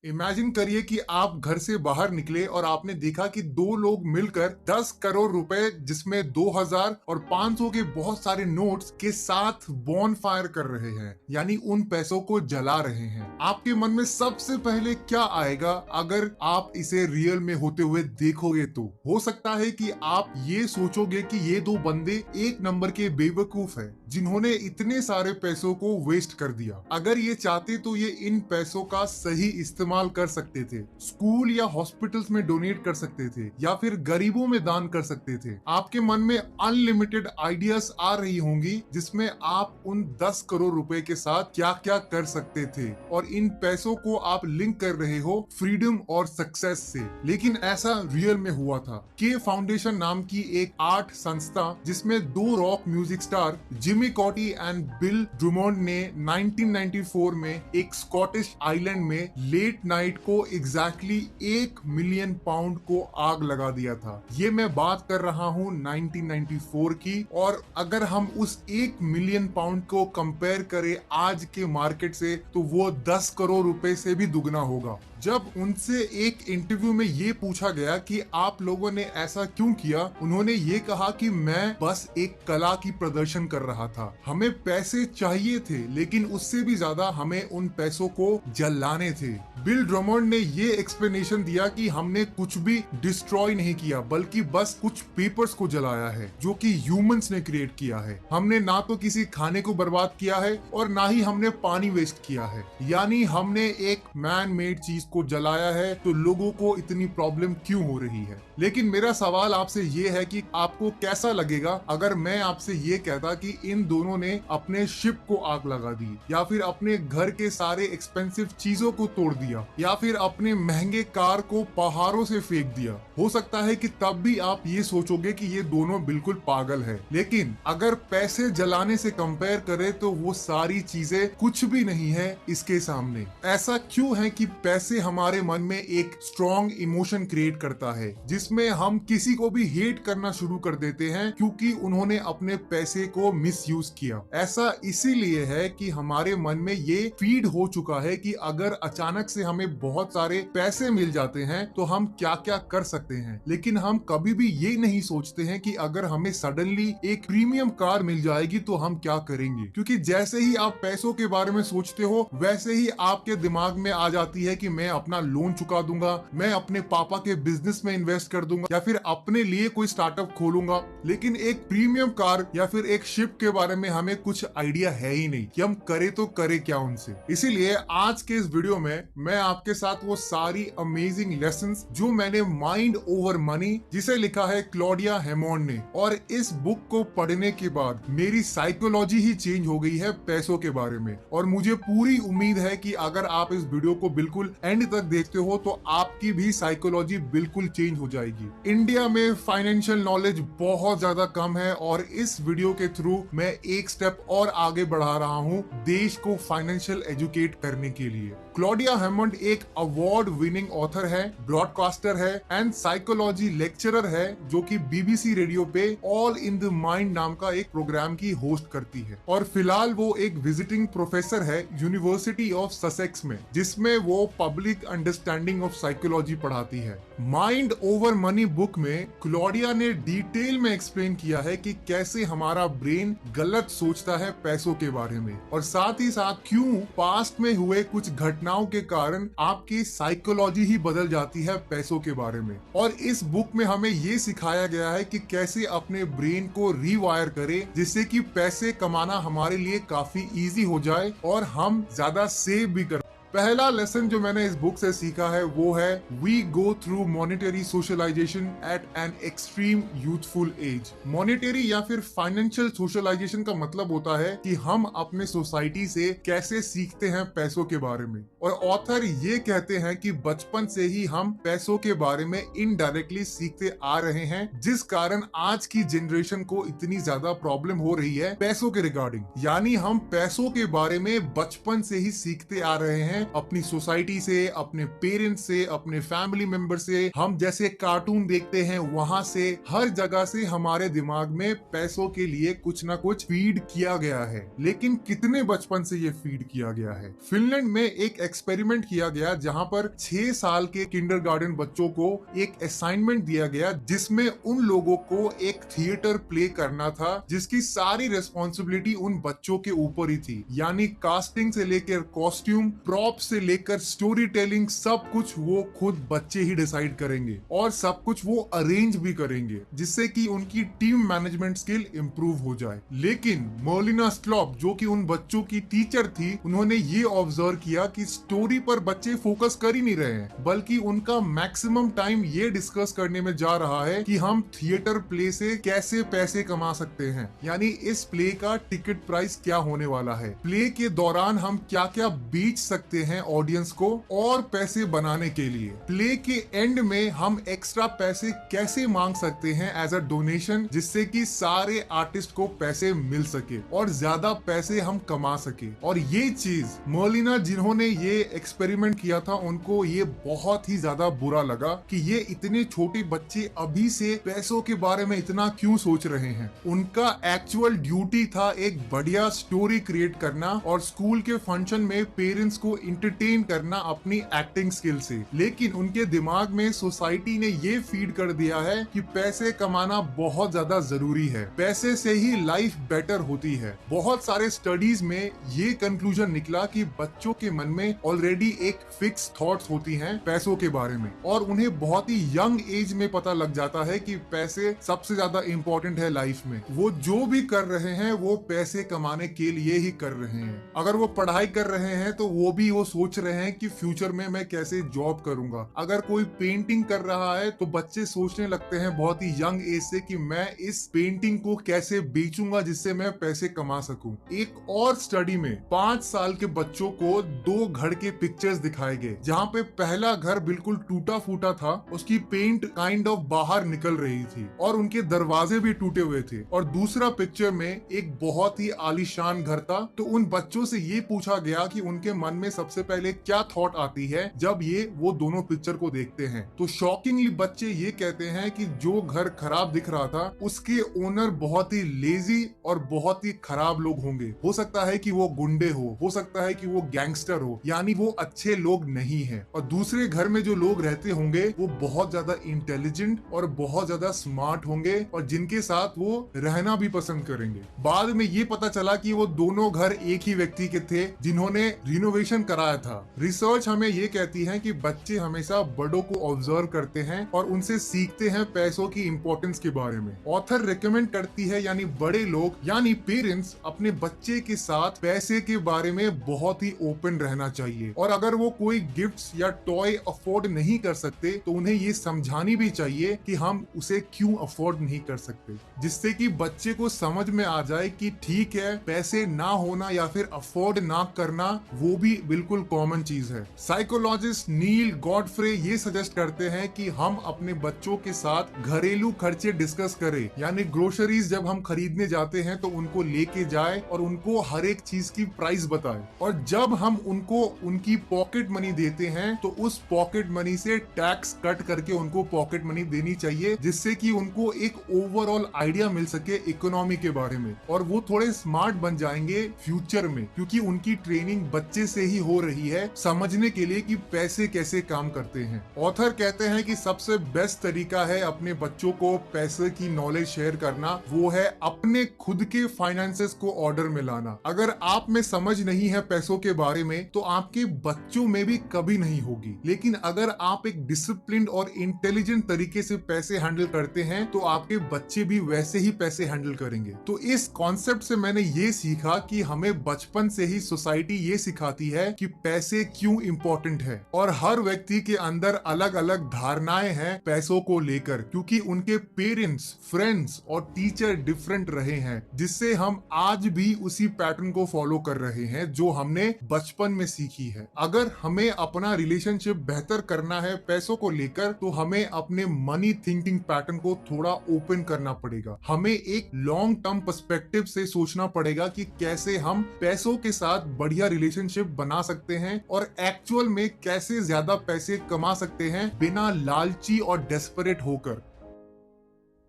Imagine करिए कि आप घर से बाहर निकले और आपने देखा कि दो लोग मिलकर 10 करोड़ रुपए जिसमें 2000 और 500 के बहुत सारे नोट्स के साथ बॉन फायर कर रहे हैं, यानी उन पैसों को जला रहे हैं। आपके मन में सबसे पहले क्या आएगा अगर आप इसे रियल में होते हुए देखोगे? तो हो सकता है कि आप ये सोचोगे कि ये दो बंदे एक नंबर के बेवकूफ है जिन्होंने इतने सारे पैसों को वेस्ट कर दिया। अगर ये चाहते तो ये इन पैसों का सही इस्तेमाल कर सकते थे, स्कूल या हॉस्पिटल्स में डोनेट कर सकते थे या फिर गरीबों में दान कर सकते थे। आपके मन में अनलिमिटेड आइडियाज आ रही होंगी जिसमें आप उन 10 करोड़ रुपए के साथ क्या क्या कर सकते थे, और इन पैसों को आप लिंक कर रहे हो फ्रीडम और सक्सेस से। लेकिन ऐसा रियल में हुआ था। के फाउंडेशन नाम की एक आर्ट संस्था जिसमें दो rock music star Jimmy Cauty and Bill Drummond ने 1994 में एक स्कॉटिश आइलैंड में लेट नाइट को एग्जैक्टली 1 मिलियन पाउंड को आग लगा दिया था। ये मैं बात कर रहा हूँ 1994 की, और अगर हम उस 1 मिलियन पाउंड को कंपेयर करें आज के मार्केट से तो वो 10 करोड़ रुपए से भी दुगना होगा। जब उनसे एक इंटरव्यू में ये पूछा गया कि आप लोगों ने ऐसा क्यों किया, उन्होंने ये कहा कि मैं बस एक कला की प्रदर्शन कर रहा था। हमें पैसे चाहिए थे लेकिन उससे भी ज्यादा हमें उन पैसों को जलाने थे। बिल ड्रमोंड ने ये एक्सप्लेनेशन दिया कि हमने कुछ भी डिस्ट्रॉय नहीं किया बल्कि बस कुछ पेपर्स को जलाया है जो कि ह्यूमंस ने क्रिएट किया है। हमने ना तो किसी खाने को बर्बाद किया है और ना ही हमने पानी वेस्ट किया है, यानी हमने एक मैन मेड चीज को जलाया है। तो लोगों को इतनी प्रॉब्लम क्यों हो रही है? लेकिन मेरा सवाल आपसे ये है कि आपको कैसा लगेगा अगर मैं आपसे ये कहता कि इन दोनों ने अपने शिप को आग लगा दी, या फिर अपने घर के सारे एक्सपेंसिव चीजों को तोड़ दिया, या फिर अपने महंगे कार को पहाड़ों से फेंक दिया। हो सकता है कि तब भी आप ये सोचोगे कि ये दोनों बिल्कुल पागल है। लेकिन अगर पैसे जलाने से कंपेयर करें तो वो सारी चीजें कुछ भी नहीं है इसके सामने। ऐसा क्यों है कि पैसे हमारे मन में एक स्ट्रॉन्ग इमोशन क्रिएट करता है जिसमें हम किसी को भी हेट करना शुरू कर देते हैं क्योंकि उन्होंने अपने पैसे को मिसयूज किया। ऐसा इसीलिए है कि हमारे मन में ये फीड हो चुका है कि अगर अचानक से हमें बहुत सारे पैसे मिल जाते हैं तो हम क्या क्या कर सकते हैं। लेकिन हम कभी भी ये नहीं सोचते हैं कि अगर हमें सडनली एक प्रीमियम कार मिल जाएगी तो हम क्या करेंगे, क्योंकि जैसे ही आप पैसों के बारे में सोचते हो वैसे ही आपके दिमाग में आ जाती है कि मैं अपना लोन चुका दूंगा, मैं अपने पापा के बिजनेस में इन्वेस्ट कर दूंगा, या फिर अपने लिए कोई स्टार्टअप खोलूंगा। लेकिन एक प्रीमियम कार या फिर एक शिप के बारे में हमें कुछ आइडिया है ही नहीं कि हम करे तो करे क्या उनसे। इसीलिए आज के इस वीडियो में मैं आपके साथ वो सारी अमेजिंग लेसन्स जो मैंने माइंड ओवर मनी, जिसे लिखा है क्लॉडिया हेमोंड ने, और इस बुक को पढ़ने के बाद मेरी साइकोलॉजी ही चेंज हो गई है पैसों के बारे में। और मुझे पूरी उम्मीद है कि अगर आप इस वीडियो को बिल्कुल एंड तक देखते हो तो आपकी भी साइकोलॉजी बिल्कुल चेंज हो जाएगी। इंडिया में फाइनेंशियल नॉलेज बहुत ज्यादा कम है और इस वीडियो के थ्रू मैं एक स्टेप और आगे बढ़ा रहा हूँ देश को फाइनेंशियल एजुकेट करने के लिए। क्लॉडिया हेमंड एक अवार्ड विनिंग ऑथर है, ब्रॉडकास्टर है एंड साइकोलॉजी लेक्चरर है जो कि बीबीसी रेडियो पे ऑल इन द माइंड नाम का एक प्रोग्राम की होस्ट करती है। और फिलहाल वो एक विजिटिंग प्रोफेसर है यूनिवर्सिटी ऑफ ससेक्स में, जिसमें वो पब्लिक अंडरस्टैंडिंग ऑफ साइकोलॉजी पढ़ाती है। माइंड ओवर मनी बुक में क्लॉडिया ने डिटेल में एक्सप्लेन किया है कि कैसे हमारा ब्रेन गलत सोचता है पैसों के बारे में, और साथ ही साथ क्यों पास्ट में हुए कुछ घटनाओं के कारण आपकी साइकोलॉजी ही बदल जाती है पैसों के बारे में। और इस बुक में हमें ये सिखाया गया है कि कैसे अपने ब्रेन को रीवायर करें जिससे कि पैसे कमाना हमारे लिए काफी इजी हो जाए और हम ज्यादा सेव भी कर। पहला लेसन जो मैंने इस बुक से सीखा है वो है we go through monetary socialisation at an extreme youthful age. Monetary या फिर फाइनेंशियल सोशलाइजेशन का मतलब होता है कि हम अपने सोसाइटी से कैसे सीखते हैं पैसों के बारे में। और ऑथर ये कहते हैं कि बचपन से ही हम पैसों के बारे में इनडायरेक्टली सीखते आ रहे हैं, जिस कारण आज की जनरेशन को इतनी ज्यादा प्रॉब्लम हो रही है पैसों के रिगार्डिंग। यानी हम पैसों के बारे में बचपन से ही सीखते आ रहे हैं हैं अपनी सोसाइटी से, अपने पेरेंट्स से, अपने फैमिली मेंबर से, हम जैसे कार्टून देखते हैं वहां से, हर जगह से हमारे दिमाग में पैसों के लिए कुछ ना कुछ फीड किया गया है। लेकिन कितने बचपन से ये फीड किया गया है? फिनलैंड में एक एक्सपेरिमेंट किया गया जहां पर 6 साल के किंडरगार्टन बच्चों को एक असाइनमेंट दिया गया जिसमें उन लोगों को एक थिएटर प्ले करना था जिसकी सारी रिस्पॉन्सिबिलिटी उन बच्चों के ऊपर ही थी। यानी कास्टिंग से लेकर कॉस्ट्यूम, प्रॉप से लेकर स्टोरी टेलिंग, सब कुछ वो खुद बच्चे ही डिसाइड करेंगे और सब कुछ वो अरेंज भी करेंगे जिससे कि उनकी टीम मैनेजमेंट स्किल इंप्रूव हो जाए। लेकिन मर्लिना स्लॉप जो कि उन बच्चों की टीचर थी, उन्होंने ये ऑब्जर्व किया कि स्टोरी पर बच्चे फोकस कर ही नहीं रहे हैं, बल्कि उनका मैक्सिमम टाइम ये डिस्कस करने में जा रहा है कि हम थिएटर प्ले से कैसे पैसे कमा सकते हैं। यानी इस प्ले का टिकट प्राइस क्या होने वाला है, प्ले के दौरान हम क्या क्या बेच सकते हैं ऑडियंस को और पैसे बनाने के लिए, प्ले के एंड में हम एक्स्ट्रा पैसे कैसे मांग सकते हैं एज अ डोनेशन जिससे कि सारे आर्टिस्ट को पैसे मिल सके और ज्यादा पैसे हम कमा सके। और ये चीज मर्लिना जिन्होंने ये एक्सपेरिमेंट किया था उनको ये बहुत ही ज्यादा बुरा लगा कि ये इतने छोटे बच्चे अभी से पैसों के बारे में इतना क्यों सोच रहे हैं। उनका एक्चुअल ड्यूटी था एक बढ़िया स्टोरी क्रिएट करना और स्कूल के फंक्शन में पेरेंट्स को इंटरटेन करना अपनी एक्टिंग स्किल से। लेकिन उनके दिमाग में सोसाइटी ने ये फीड कर दिया है कि पैसे कमाना बहुत ज्यादा जरूरी है, पैसे से ही लाइफ बेटर होती है। बहुत सारे स्टडीज में ये कंक्लूजन निकला कि बच्चों के मन में ऑलरेडी एक फिक्स थॉट्स होती हैं पैसों के बारे में और उन्हें बहुत ही यंग एज में पता लग जाता है कि पैसे सबसे ज्यादा इंपॉर्टेंट है लाइफ में। वो जो भी कर रहे हैं वो पैसे कमाने के लिए ही कर रहे हैं। अगर वो पढ़ाई कर रहे हैं तो वो सोच रहे हैं कि फ्यूचर में मैं कैसे जॉब करूंगा। अगर कोई पेंटिंग कर रहा है तो बच्चे सोचने लगते हैं बहुत ही यंग एज से कि मैं इस पेंटिंग को कैसे बेचूंगा जिससे मैं पैसे कमा सकूं। एक और स्टडी में 5 साल के बच्चों को 2 घर के पिक्चर्स दिखाए गए जहां पे पहला घर बिल्कुल टूटा फूटा था, उसकी पेंट काइंड ऑफ बाहर निकल रही थी और उनके दरवाजे भी टूटे हुए थे, और दूसरा पिक्चर में एक बहुत ही आलीशान घर था। तो उन बच्चों से ये पूछा गया कि उनके मन में सबसे पहले क्या थॉट आती है जब वो दोनों पिक्चर को देखते हैं। तो शॉकिंगली बच्चे ये कहते हैं कि जो घर खराब दिख रहा था उसके ओनर बहुत ही लेजी और बहुत ही खराब लोग होंगे। हो सकता है कि वो गुंडे हो सकता है कि वो गैंगस्टर हो, यानी वो अच्छे लोग नहीं है। और दूसरे घर में जो लोग रहते होंगे वो बहुत ज्यादा इंटेलिजेंट और बहुत ज्यादा स्मार्ट होंगे और जिनके साथ वो रहना भी पसंद करेंगे। बाद में ये पता चला कि वो दोनों घर एक ही व्यक्ति के थे जिन्होंने रिनोवेशन कराया था। रिसर्च हमें ये कहती है कि बच्चे हमेशा बड़ों को ऑब्जर्व करते हैं और उनसे सीखते हैं पैसों की इंपॉर्टेंस के बारे में। ऑथर रिकमेंड करती है यानी बड़े लोग यानी पेरेंट्स अपने बच्चे के साथ पैसे के बारे में बहुत ही ओपन रहना चाहिए, और अगर वो कोई गिफ्ट्स या टॉय अफोर्ड नहीं कर सकते तो उन्हें ये समझानी भी चाहिए कि हम उसे क्यों अफोर्ड नहीं कर सकते, जिससे कि बच्चे को समझ में आ जाए कि ठीक है, पैसे ना होना या फिर अफोर्ड ना करना वो भी बिल्कुल कॉमन चीज है। साइकोलॉजिस्ट नील गॉडफ्रे ये सजेस्ट करते हैं कि हम अपने बच्चों के साथ घरेलू खर्चे डिस्कस करें, यानी ग्रोसरीज जब हम खरीदने जाते हैं तो उनको लेके जाए और उनको हर एक चीज की प्राइस बताए, और जब हम उनको उनकी पॉकेट मनी देते हैं तो उस पॉकेट मनी से टैक्स कट करके उनको पॉकेट मनी देनी चाहिए, जिससे कि उनको एक ओवरऑल आइडिया मिल सके इकोनॉमी के बारे में और वो थोड़े स्मार्ट बन जाएंगे फ्यूचर में, क्योंकि उनकी ट्रेनिंग बच्चे से ही हो रही है समझने के लिए कि पैसे कैसे काम करते हैं। ऑथर कहते हैं कि सबसे बेस्ट तरीका है अपने बच्चों को पैसे की नॉलेज शेयर करना, वो है अपने खुद के फाइनेंसेस को ऑर्डर में लाना। अगर आप में समझ नहीं है पैसों के बारे में तो आपके बच्चों में भी कभी नहीं होगी, लेकिन अगर आप एक डिसिप्लिन्ड और इंटेलिजेंट तरीके से पैसे हैंडल करते हैं तो आपके बच्चे भी वैसे ही पैसे हैंडल करेंगे। तो इस कॉन्सेप्ट से मैंने ये सीखा कि हमें बचपन से ही सोसाइटी ये सिखाती है कि पैसे क्यों इम्पोर्टेंट है, और हर व्यक्ति के अंदर अलग अलग धारणाएं हैं पैसों को लेकर, क्योंकि उनके पेरेंट्स, फ्रेंड्स और टीचर डिफरेंट रहे हैं, जिससे हम आज भी उसी पैटर्न को फॉलो कर रहे हैं जो हमने बचपन में सीखी है। अगर हमें अपना रिलेशनशिप बेहतर करना है पैसों को लेकर तो हमें अपने मनी थिंकिंग पैटर्न को थोड़ा ओपन करना पड़ेगा। हमें एक लॉन्ग टर्म पर्सपेक्टिव से सोचना पड़ेगा कि कैसे हम पैसों के साथ बढ़िया रिलेशनशिप बना सकते हैं और एक्चुअल में कैसे ज्यादा पैसे कमा सकते हैं बिना लालची और डेस्परेट होकर।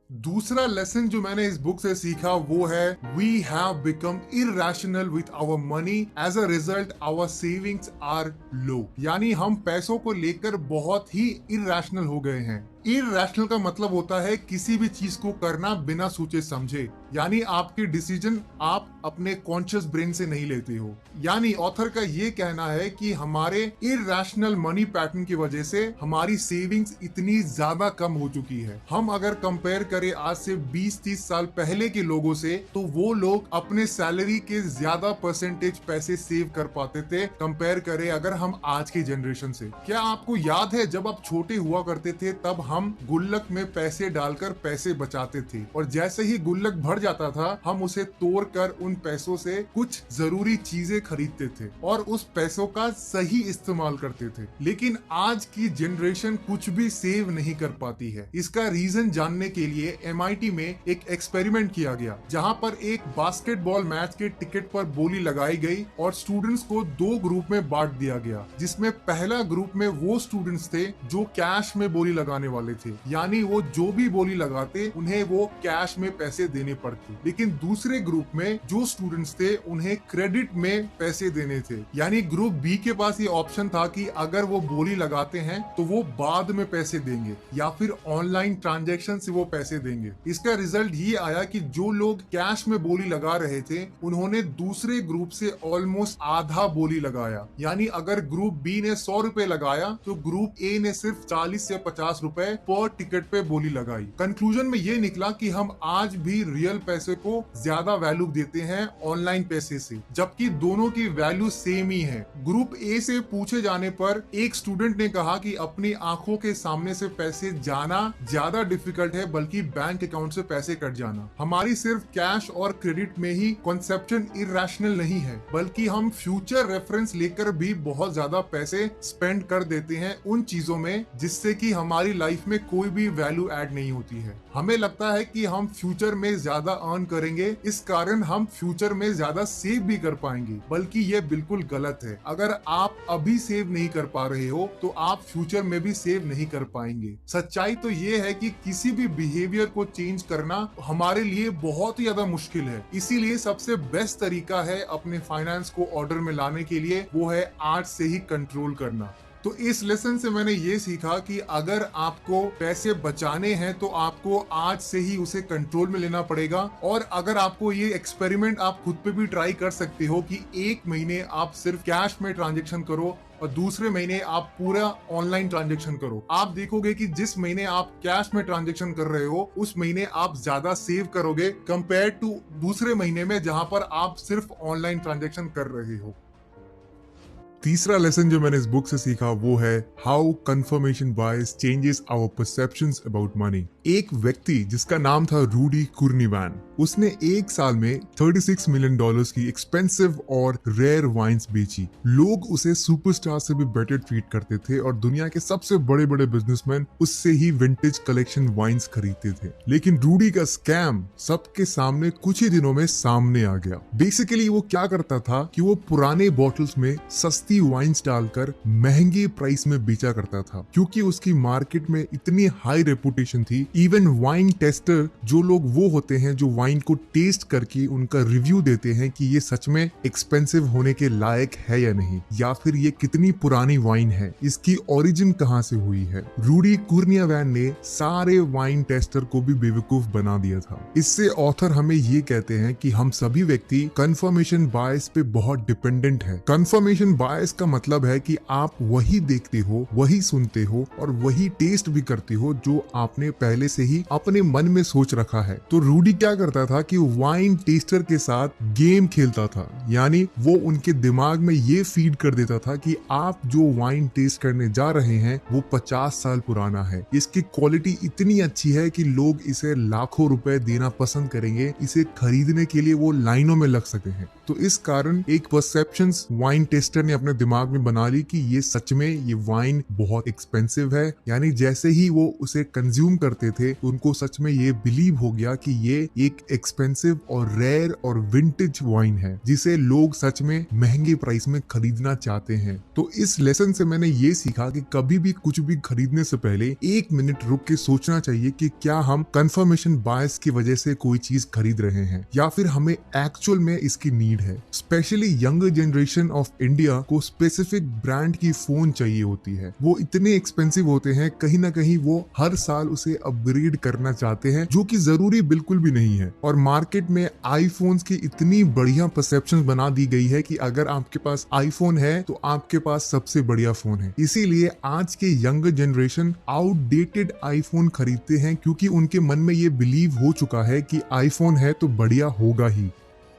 दूसरा लेसन जो मैंने इस बुक से सीखा वो है we have become irrational with our money, as a result our savings are low. यानी हम पैसों को लेकर बहुत ही इरैशनल हो गए हैं। इरैशनल का मतलब होता है किसी भी चीज को करना बिना सोचे समझे, यानी आपके डिसीजन आप अपने कॉन्शियस ब्रेन से नहीं लेते हो। यानी ऑथर का ये कहना है कि हमारे इरैशनल मनी पैटर्न की वजह से हमारी सेविंग्स इतनी ज्यादा कम हो चुकी है। हम अगर कंपेयर करें आज से 20-30 साल पहले के लोगों से, तो वो लोग अपने सैलरी के ज्यादा परसेंटेज पैसे सेव कर पाते थे कंपेयर करें अगर हम आज की जनरेशन से। क्या आपको याद है जब आप छोटे हुआ करते थे तब हम गुल्लक में पैसे डालकर पैसे बचाते थे, और जैसे ही गुल्लक भर जाता था हम उसे तोड़कर उन पैसों से कुछ जरूरी चीजें खरीदते थे और उस पैसों का सही इस्तेमाल करते थे। लेकिन आज की जनरेशन कुछ भी सेव नहीं कर पाती है। इसका रीजन जानने के लिए MIT में एक एक्सपेरिमेंट किया गया, जहां पर एक बास्केटबॉल मैच के टिकट पर बोली लगाई गई और स्टूडेंट्स को 2 ग्रुप में बांट दिया गया, जिसमें पहला ग्रुप में वो स्टूडेंट्स थे जो कैश में बोली लगाने वाले थे, यानी वो जो भी बोली लगाते उन्हें वो कैश में पैसे देने पड़ते। लेकिन दूसरे ग्रुप में जो स्टूडेंट्स थे उन्हें क्रेडिट में पैसे देने थे, यानी ग्रुप बी के पास ये ऑप्शन था कि अगर वो बोली लगाते हैं तो वो बाद में पैसे देंगे या फिर ऑनलाइन ट्रांजैक्शन से वो पैसे देंगे। इसका रिजल्ट ये आया कि जो लोग कैश में बोली लगा रहे थे उन्होंने दूसरे ग्रुप से ऑलमोस्ट आधा बोली लगाया, यानी अगर ग्रुप बी ने 100 रुपए लगाया तो ग्रुप ए ने सिर्फ 40 से 50 रुपए पर टिकट पे बोली लगाई। कंक्लूजन में ये निकला कि हम आज भी रियल पैसे को ज्यादा वैल्यू देते हैं ऑनलाइन पैसे से, जबकि दोनों की वैल्यू सेम ही है। ग्रुप ए से पूछे जाने पर एक स्टूडेंट ने कहा कि अपनी आंखों के सामने से पैसे जाना ज्यादा डिफिकल्ट है बल्कि बैंक अकाउंट से पैसे कट जाना। हमारी सिर्फ कैश और क्रेडिट में ही कॉन्सेप्शन इरैशनल नहीं है, बल्कि हम फ्यूचर रेफरेंस लेकर भी बहुत ज्यादा पैसे स्पेंड कर देते हैं उन चीजों में जिससे कि हमारी लाइफ में कोई भी वैल्यू ऐड नहीं होती है। हमें लगता है कि हम फ्यूचर में ज्यादा अर्न करेंगे, इस कारण हम फ्यूचर में ज्यादा सेव भी कर पाएंगे, बल्कि ये बिल्कुल गलत है। अगर आप अभी सेव नहीं कर पा रहे हो तो आप फ्यूचर में भी सेव नहीं कर पाएंगे। सच्चाई तो ये है कि किसी भी बिहेवियर को चेंज करना हमारे लिए बहुत ही ज्यादा मुश्किल है। इसीलिए सबसे बेस्ट तरीका है अपने फाइनेंस को ऑर्डर में लाने के लिए, वो है आज से ही कंट्रोल करना। तो इस लेसन से मैंने ये सीखा कि अगर आपको पैसे बचाने हैं तो आपको आज से ही उसे कंट्रोल में लेना पड़ेगा। और अगर आपको ये एक्सपेरिमेंट आप खुद पे भी ट्राई कर सकते हो कि 1 महीने आप सिर्फ कैश में ट्रांजैक्शन करो और दूसरे महीने आप पूरा ऑनलाइन ट्रांजैक्शन करो। आप देखोगे कि जिस महीने आप कैश में ट्रांजैक्शन कर रहे हो उस महीने आप ज्यादा सेव करोगे कंपेयर टू दूसरे महीने में जहां पर आप सिर्फ ऑनलाइन ट्रांजैक्शन कर रहे हो। तीसरा लेसन जो मैंने इस बुक से सीखा वो है how confirmation bias changes our perceptions about money. एक व्यक्ति जिसका नाम था रूडी कुर्निवैन, उसने 1 साल में $36 मिलियन की एक्सपेंसिव और रेयर वाइन्स बेची। लोग उसे सुपरस्टार से भी बेटर ट्रीट करते थे और दुनिया के सबसे बड़े बड़े बिजनेसमैन उससे ही विंटेज कलेक्शन वाइन्स खरीदते थे। लेकिन रूडी का स्कैम सबके सामने कुछ ही दिनों में सामने आ गया। बेसिकली वो क्या करता था कि वो पुराने बॉटल्स में सस्ती वाइन्स डालकर महंगे प्राइस में बेचा करता था, क्योंकि उसकी मार्केट में इतनी हाई रेपुटेशन थी। इवन वाइन टेस्टर, जो लोग वो होते हैं जो वाइन को टेस्ट करके उनका रिव्यू देते हैं कि ये सच में एक्सपेंसिव होने के लायक है या नहीं, या फिर ये कितनी पुरानी वाइन है, इसकी ओरिजिन कहां से हुई है। रूडी कुर्निवैन ने सारे वाइन टेस्टर को भी बेवकूफ बना दिया था। इससे ऑथर हमें ये कहते हैं कि हम सभी व्यक्ति कंफर्मेशन बायस पे बहुत डिपेंडेंट है। कंफर्मेशन बायस का मतलब है कि आप वही देखते हो, वही सुनते हो और वही टेस्ट भी करते हो जो आपने पहले से ही अपने मन में सोच रखा है। तो रूडी क्या करता था कि वाइन टेस्टर के साथ गेम खेलता था, यानी वो उनके दिमाग में ये फीड कर देता था कि आप जो वाइन टेस्ट करने जा रहे हैं वो 50 साल पुराना है, इसकी क्वालिटी इतनी अच्छी है कि लोग इसे लाखों रुपए देना पसंद करेंगे, इसे खरीदने के लिए वो लाइनों में लग सके हैं। तो इस कारण एक परसेप्शंस वाइन टेस्टर ने अपने दिमाग में बना ली कि ये सच में ये वाइन बहुत एक्सपेंसिव है। यानी जैसे ही वो उसे कंज्यूम करते थे उनको सच में ये बिलीव हो गया कि ये एक एक्सपेंसिव और रेयर और विंटेज वाइन है जिसे लोग सच में महंगे प्राइस में खरीदना चाहते हैं। तो इस लेसन से मैंने ये सीखा कि कभी भी कुछ भी खरीदने से पहले 1 मिनट रुक के सोचना चाहिए कि क्या हम कंफर्मेशन बायस की वजह से कोई चीज खरीद रहे हैं या फिर हमें एक्चुअल में इसकी नीड है। Specially younger generation of India को स्पेसिफिक ब्रांड की फोन चाहिए होती है। वो इतने एक्सपेंसिव होते हैं, कहीं ना कहीं वो हर साल उसे अपग्रेड करना चाहते हैं, जो कि जरूरी बिल्कुल भी नहीं है। और मार्केट में आईफोन्स की इतनी बढ़िया परसेप्शन बना दी गई है कि अगर आपके पास आईफोन है तो आपके पास सबसे बढ़िया फोन है। इसीलिए आज के यंगर जनरेशन आउटडेटेड आईफोन खरीदते हैं क्योंकि उनके मन में ये बिलीव हो चुका है कि आईफोन है तो बढ़िया होगा ही।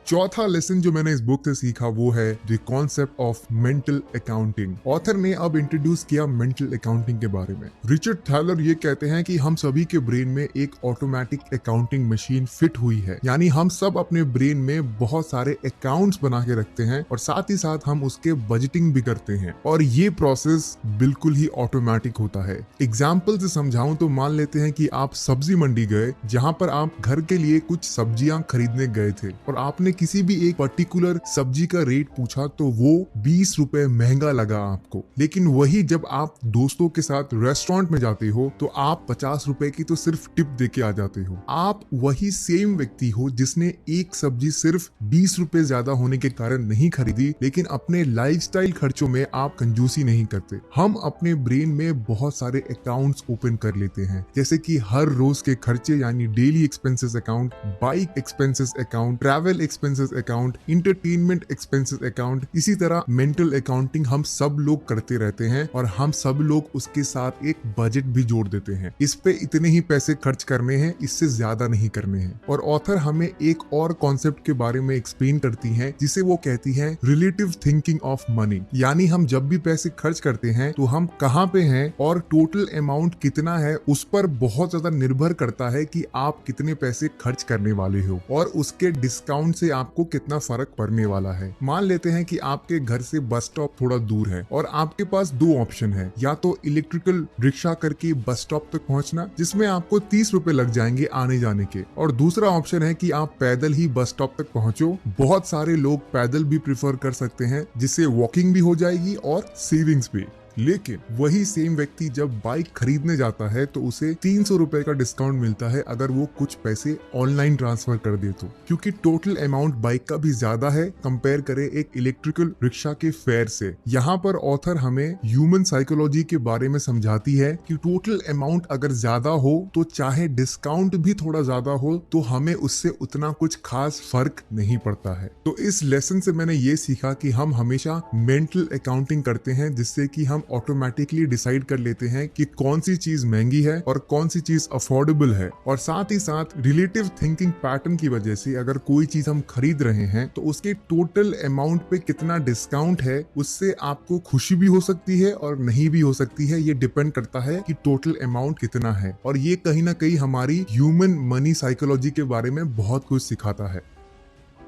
चौथा लेसन जो मैंने इस बुक से सीखा वो है the concept of mental accounting. Author ने अब इंट्रोड्यूस किया मेंटल अकाउंटिंग के बारे में। रिचर्ड थैलर ये कहते हैं कि हम सभी के ब्रेन में एक ऑटोमेटिक अकाउंटिंग मशीन फिट हुई है, यानी हम सब अपने ब्रेन में बहुत सारे अकाउंट्स बना के रखते हैं और साथ ही साथ हम उसके बजटिंग भी करते हैं और ये प्रोसेस बिल्कुल ही ऑटोमेटिक होता है। एग्जाम्पल से समझाऊं तो मान लेते हैं कि आप सब्जी मंडी गए, जहां पर आप घर के लिए कुछ सब्जियां खरीदने गए थे और आपने किसी भी एक पर्टिकुलर सब्जी का रेट पूछा तो वो 20 रुपए महंगा लगा आपको। लेकिन वही जब आप दोस्तों के साथ रेस्टोरेंट में जाते हो तो आप 50 रुपए की तो सिर्फ टिप देके आ जाते हो। आप वही सेम व्यक्ति हो जिसने एक सब्जी सिर्फ 20 रुपए ज्यादा होने के कारण नहीं खरीदी, लेकिन अपने लाइफस्टाइल खर्चों में आप कंजूसी नहीं करते। हम अपने ब्रेन में बहुत सारे अकाउंट्स ओपन कर लेते हैं, जैसे कि हर रोज के खर्चे यानी daily expenses account, bike expenses account, travel expenses account, entertainment expenses account. इसी तरह मेंटल अकाउंटिंग हम सब लोग करते रहते हैं और हम सब लोग उसके साथ एक बजट भी जोड़ देते हैं। इस पे इतने ही पैसे खर्च करने हैं, इससे ज्यादा नहीं करने हैं। और ऑथर हमें एक और कॉन्सेप्ट के बारे में एक्सप्लेन करती हैं जिसे वो कहती हैं रिलेटिव थिंकिंग ऑफ मनी। यानी हम जब भी पैसे खर्च करते हैं तो हम कहाँ पे हैं और टोटल अमाउंट कितना है उस पर बहुत ज्यादा निर्भर करता है कि आप कितने पैसे खर्च करने वाले हो और उसके डिस्काउंट से आपको कितना फर्क पड़ने वाला है। मान लेते हैं कि आपके घर से बस स्टॉप थोड़ा दूर है और आपके पास 2 ऑप्शन है, या तो इलेक्ट्रिकल रिक्शा करके बस स्टॉप तक पहुंचना जिसमें आपको 30 रुपए लग जाएंगे आने जाने के, और दूसरा ऑप्शन है कि आप पैदल ही बस स्टॉप तक पहुंचो। बहुत सारे लोग पैदल भी प्रिफर कर सकते हैं जिससे वॉकिंग भी हो जाएगी और सेविंग्स भी। लेकिन वही सेम व्यक्ति जब बाइक खरीदने जाता है तो उसे 300 रुपए का डिस्काउंट मिलता है अगर वो कुछ पैसे ऑनलाइन ट्रांसफर कर दे तो, क्योंकि टोटल अमाउंट बाइक का भी ज्यादा है कंपेयर करें एक इलेक्ट्रिकल रिक्शा के फेयर से। यहाँ पर ऑथर हमें ह्यूमन साइकोलॉजी के बारे में समझाती है कि टोटल अमाउंट अगर ज्यादा हो तो चाहे डिस्काउंट भी थोड़ा ज्यादा हो तो हमें उससे उतना कुछ खास फर्क नहीं पड़ता है। तो इस लेसन से मैंने ये सीखा कि हम हमेशा मेंटल अकाउंटिंग करते हैं जिससे कि हम ऑटोमेटिकली डिसाइड कर लेते हैं कि कौन सी चीज महंगी है और कौन सी चीज अफोर्डेबल है। और साथ ही साथ रिलेटिव थिंकिंग पैटर्न की वजह से अगर कोई चीज हम खरीद रहे हैं तो उसके टोटल अमाउंट पे कितना डिस्काउंट है उससे आपको खुशी भी हो सकती है और नहीं भी हो सकती है। ये डिपेंड करता है कि टोटल अमाउंट कितना है, और ये कहीं ना कहीं हमारी ह्यूमन मनी साइकोलॉजी के बारे में बहुत कुछ सिखाता है।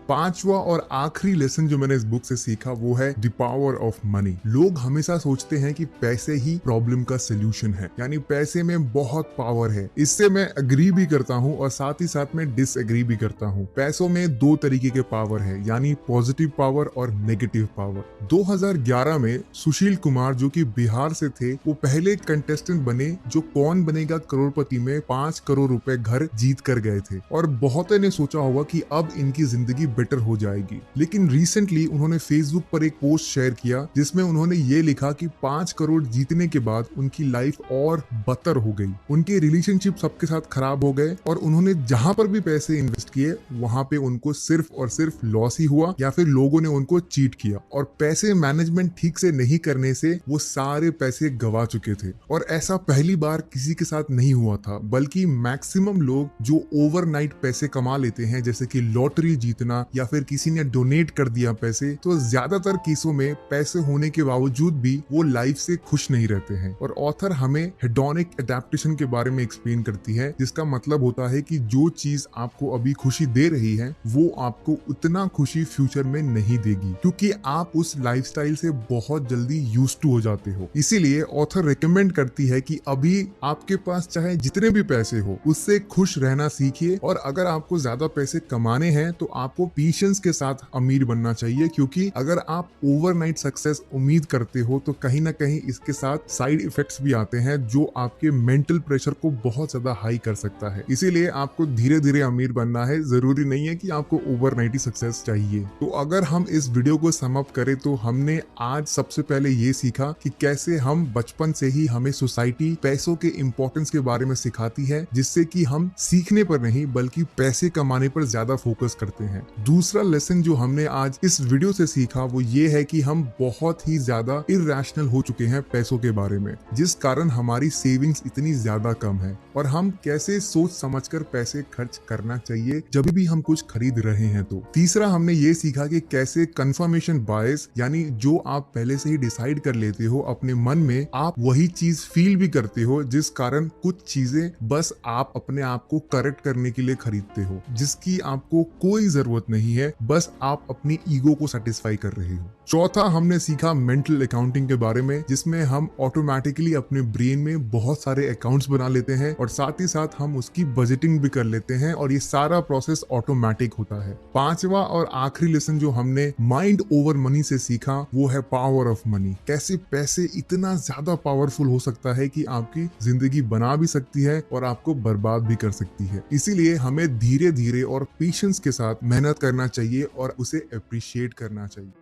पांचवा और आखिरी लेसन जो मैंने इस बुक से सीखा वो है द पावर ऑफ मनी। लोग हमेशा सोचते हैं कि पैसे ही प्रॉब्लम का सोल्यूशन है, यानी पैसे में बहुत पावर है। इससे मैं अग्री भी करता हूँ और साथ ही साथ में डिसएग्री भी करता हूँ। पैसों में 2 तरीके के पावर है, यानी पॉजिटिव पावर और नेगेटिव पावर। 2011 में सुशील कुमार जो कि बिहार से थे वो पहले कंटेस्टेंट बने जो कौन बनेगा करोड़पति में 5 करोड़ रुपए घर जीत कर गए थे, और बहुतों ने सोचा होगा कि अब इनकी जिंदगी बेटर हो जाएगी। लेकिन रिसेंटली उन्होंने फेसबुक पर एक पोस्ट शेयर किया जिसमें उन्होंने ये लिखा कि 5 करोड़ जीतने के बाद उनकी लाइफ और बदतर हो गई। उनके रिलेशनशिप सबके साथ खराब हो गए और उन्होंने जहां पर भी पैसे इन्वेस्ट किए वहां पे उनको सिर्फ और सिर्फ लॉस ही हुआ या फिर लोगों ने उनको चीट किया, और पैसे मैनेजमेंट ठीक से नहीं करने से वो सारे पैसे गवा चुके थे। और ऐसा पहली बार किसी के साथ नहीं हुआ था, बल्कि मैक्सिमम लोग जो ओवरनाइट पैसे कमा लेते हैं जैसे कि लॉटरी जीतना या फिर किसी ने डोनेट कर दिया पैसे, तो ज्यादातर केसों में पैसे होने के बावजूद भी वो लाइफ से खुश नहीं रहते हैं। और ऑथर हमें हेडोनिक एडेप्टेशन के बारे में एक्सप्लेन करती है, जिसका मतलब होता है कि जो चीज आपको अभी खुशी दे रही है वो आपको उतना खुशी फ्यूचर में नहीं देगी, क्योंकि आप उस लाइफस्टाइल से बहुत जल्दी यूज्ड टू हो जाते हो। इसीलिए ऑथर रिकमेंड करती है कि अभी आपके पास चाहे जितने भी पैसे हो उससे खुश रहना सीखिए, और अगर आपको ज्यादा पैसे कमाने हैं तो आपको पेशेंस के साथ अमीर बनना चाहिए, क्योंकि अगर आप ओवरनाइट सक्सेस उम्मीद करते हो तो कहीं ना कहीं इसके साथ साइड इफेक्ट्स भी आते हैं जो आपके मेंटल प्रेशर को बहुत ज्यादा हाई कर सकता है। इसीलिए आपको धीरे धीरे अमीर बनना है, जरूरी नहीं है कि आपको ओवरनाइट ही सक्सेस चाहिए। तो अगर हम इस वीडियो को सम अप करें तो हमने आज सबसे पहले ये सीखा कि कैसे हम बचपन से ही हमें सोसाइटी पैसों के इंपॉर्टेंस के बारे में सिखाती है, जिससे कि हम सीखने पर नहीं बल्कि पैसे कमाने पर ज्यादा फोकस करते हैं। दूसरा लेसन जो हमने आज इस वीडियो से सीखा वो ये है कि हम बहुत ही ज्यादा इरैशनल हो चुके हैं पैसों के बारे में, जिस कारण हमारी सेविंग्स इतनी ज्यादा कम है, और हम कैसे सोच समझकर पैसे खर्च करना चाहिए जब भी हम कुछ खरीद रहे हैं। तो तीसरा हमने ये सीखा कि कैसे कंफर्मेशन बायस, यानी जो आप पहले से ही डिसाइड कर लेते हो अपने मन में, आप वही चीज फील भी करते हो, जिस कारण कुछ चीजें बस आप अपने आप को करेक्ट करने के लिए खरीदते हो, जिसकी आपको कोई जरूरत नहीं है, बस आप अपनी ईगो को सेटिस्फाई कर रहे हो। चौथा हमने सीखा मेंटल अकाउंटिंग के बारे में, जिसमें हम ऑटोमेटिकली अपने ब्रेन में बहुत सारे अकाउंट्स बना लेते हैं और साथ ही साथ हम उसकी बजटिंग भी कर लेते हैं, और ये सारा प्रोसेस ऑटोमेटिक होता है। पांचवा और आखिरी लेसन जो हमने माइंड ओवर मनी से सीखा वो है पावर ऑफ मनी। कैसे पैसे इतना ज्यादा पावरफुल हो सकता है कि आपकी जिंदगी बना भी सकती है और आपको बर्बाद भी कर सकती है। इसीलिए हमें धीरे धीरे और पेशेंस के साथ मेहनत करना चाहिए और उसे अप्रिशिएट करना चाहिए।